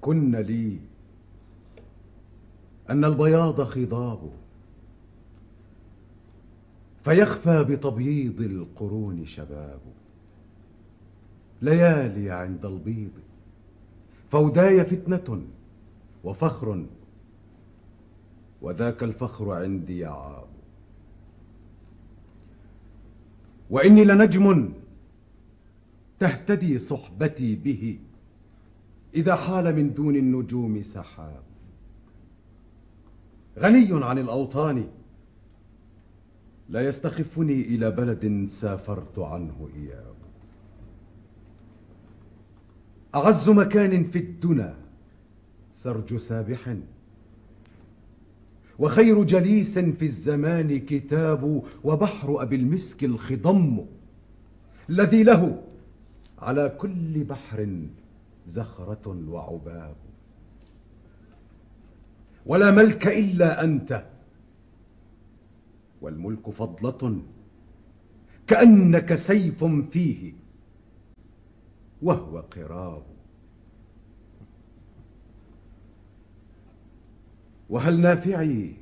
كن لي أن البياض خضاب، فيخفى بتبييض القرون شباب. ليالي عند البيض، فوداي فتنة وفخر، وذاك الفخر عندي يعاب. وإني لنجم تهتدي صحبتي به، إذا حال من دون النجوم سحاب. غني عن الأوطان، لا يستخفني إلى بلد سافرت عنه إياب. أعز مكان في الدنا سرج سابح، وخير جليس في الزمان كتاب. وبحر أبي المسك الخضم، الذي له على كل بحر زخرة وعباب. ولا ملك إلا أنت، والملك فضلة كأنك سيف فيه وهو قراب. وهل نافعي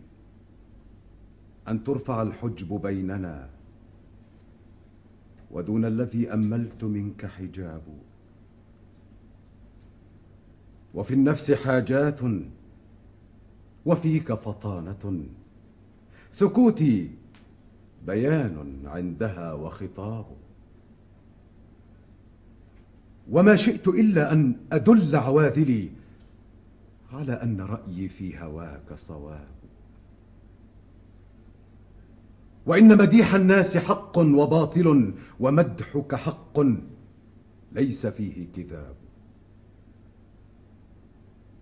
أن ترفع الحجب بيننا، ودون الذي أملت منك حجاب. وفي النفس حاجات، وفيك فطانة، سكوتي بيان عندها وخطاب. وما شئت إلا أن أدل عواذلي على أن رأيي في هواك صواب. وإن مديح الناس حق وباطل، ومدحك حق ليس فيه كذاب.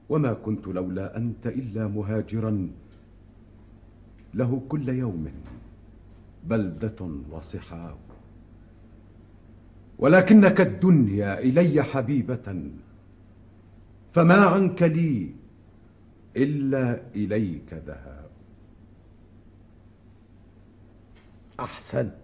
وما كنت لولا أنت إلا مهاجرا، له كل يوم بلدة وصحاب. ولكنك الدنيا إلي حبيبة، فما عنك لي إلا إليك ذهاب. أحسنت.